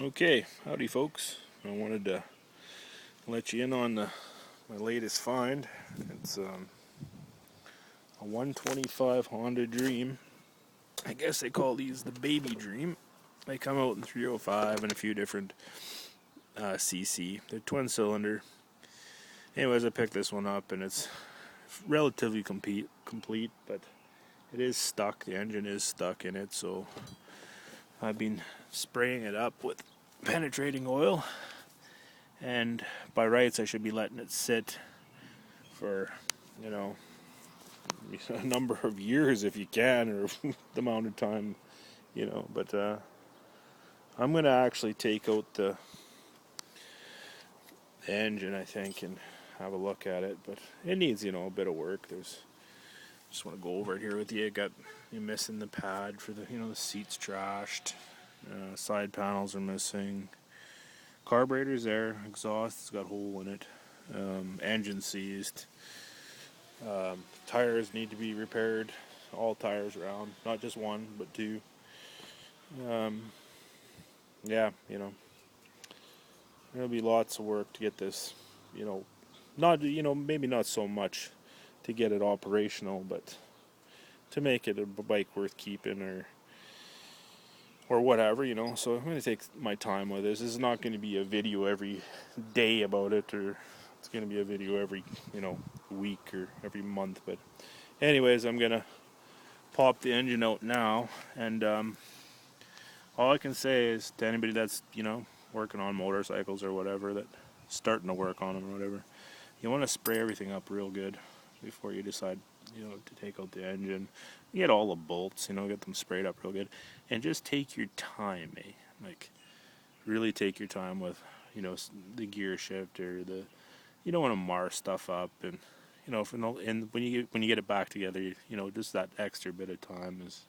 Okay, howdy folks. I wanted to let you in on my latest find. It's a 125 Honda Dream. I guess they call these the Baby Dream. They come out in 305 and a few different CC. They're twin cylinder. Anyways, I picked this one up and it's relatively complete, but it is stuck. The engine is stuck in it, so I've been spraying it up with penetrating oil. And by rights, I should be letting it sit for, you know, a number of years if you can, or the amount of time, But I'm going to actually take out the engine, I think, and have a look at it. But it needs, a bit of work. Just want to go over it here with you. You're missing the pad for the seat's trashed. Side panels are missing. Carburetor's there. Exhaust's got a hole in it. Engine seized. Tires need to be repaired. All tires around, not just one, but two. Yeah, there'll be lots of work to get this, not, maybe not so much to get it operational, but to make it a bike worth keeping or whatever, So I'm going to take my time with this. This is not going to be a video every day about it, or it's going to be a video every, week or every month. But anyways, I'm going to pop the engine out now, and all I can say is to anybody that's, working on motorcycles or whatever, that starting to work on them or whatever, you want to spray everything up real good before you decide, to take out the engine. You get all the bolts, get them sprayed up real good, and just take your time, eh? Like, really take your time with, the gear shift or you don't want to mar stuff up, and and when you get it back together, just that extra bit of time is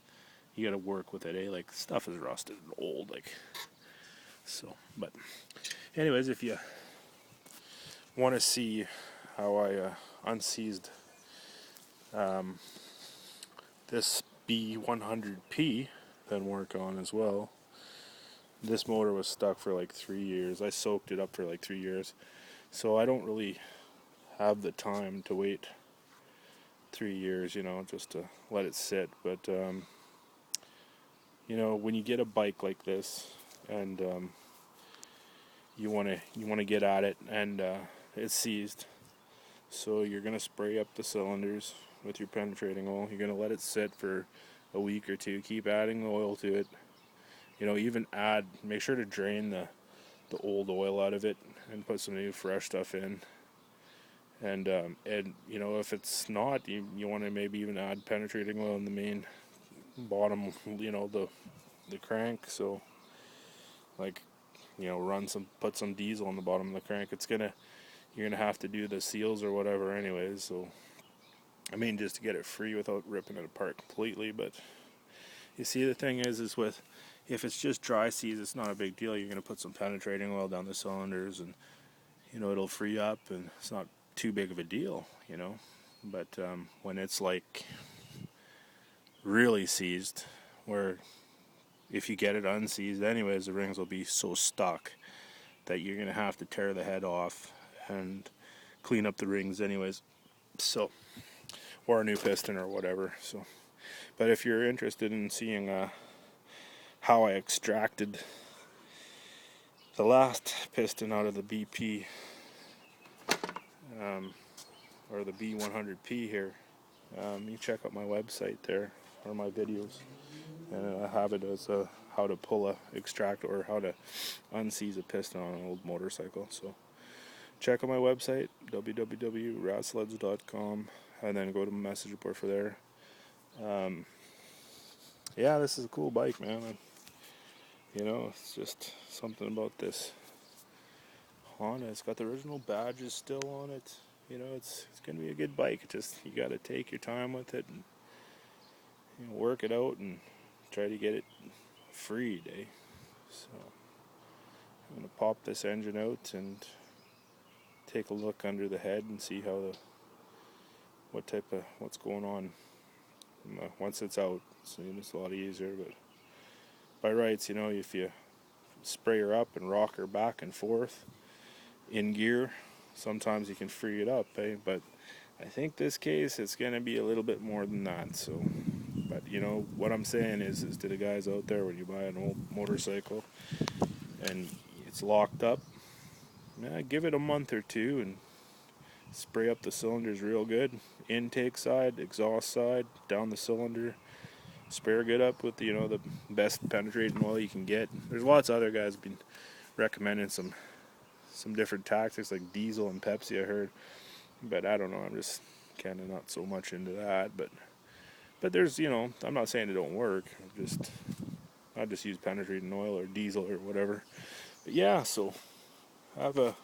you got to work with it, eh? Like, stuff is rusted and old, like, so. But anyways, if you want to see how I unseized this B100P that I'm working on as well. This motor was stuck for like 3 years. I soaked it up for like 3 years. So I don't really have the time to wait 3 years, just to let it sit. But, when you get a bike like this and you want to get at it and it's seized, so you're going to spray up the cylinders with your penetrating oil. You're going to let it sit for a week or two. Keep adding the oil to it. Even make sure to drain the old oil out of it and put some new fresh stuff in. And if it's not, you want to maybe even add penetrating oil in the main bottom, the crank. So, like, put some diesel on the bottom of the crank. You're gonna have to do the seals or whatever anyways. So, I mean, just to get it free without ripping it apart completely. But you see, the thing is if it's just dry seize, it's not a big deal. You're gonna put some penetrating oil down the cylinders, and it'll free up, and it's not too big of a deal, But when it's like really seized, where if you get it unseized anyways, the rings will be so stuck that you're gonna have to tear the head off and clean up the rings anyways. So, or a new piston or whatever. So, but if you're interested in seeing how I extracted the last piston out of the BP, or the B100P here, you check out my website there, or my videos, and I have it as how to pull a extract or how to unseize a piston on an old motorcycle. So check out my website, www.ratsleds.com, and then go to my message board for there. Yeah, this is a cool bike, man. It's just something about this Honda. It's got the original badges still on it. It's gonna be a good bike. Just, you gotta take your time with it and work it out and try to get it freed, eh? So I'm gonna pop this engine out and take a look under the head and see what's going on. Once it's out, so it's a lot easier. But by rights, if you spray her up and rock her back and forth in gear. Sometimes you can free it up, but I think this case it's going to be a little bit more than that. So, but you know what I'm saying is to the guys out there, when you buy an old motorcycle and it's locked up, give it a month or two and spray up the cylinders real good. Intake side, exhaust side, down the cylinder. Spray her good up with the best penetrating oil you can get. There's lots of other guys been recommending some different tactics like diesel and Pepsi, I heard, but I don't know. I'm just kind of not so much into that. But there's I'm not saying it don't work. I just use penetrating oil or diesel or whatever. But yeah, so have a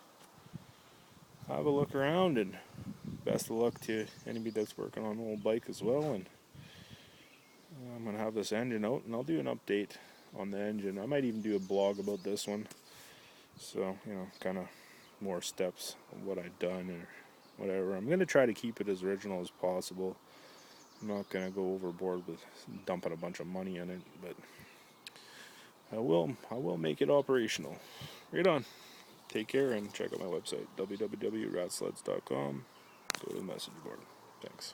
look around, and best of luck to anybody that's working on an old bike as well. And I'm gonna have this engine out, and I'll do an update on the engine. I might even do a blog about this one. So kind of more steps of what I've done or whatever. I'm gonna try to keep it as original as possible. I'm not gonna go overboard with dumping a bunch of money in it, but I will make it operational. Right on. Take care and check out my website, www.ratsleds.com. Go to the message board. Thanks.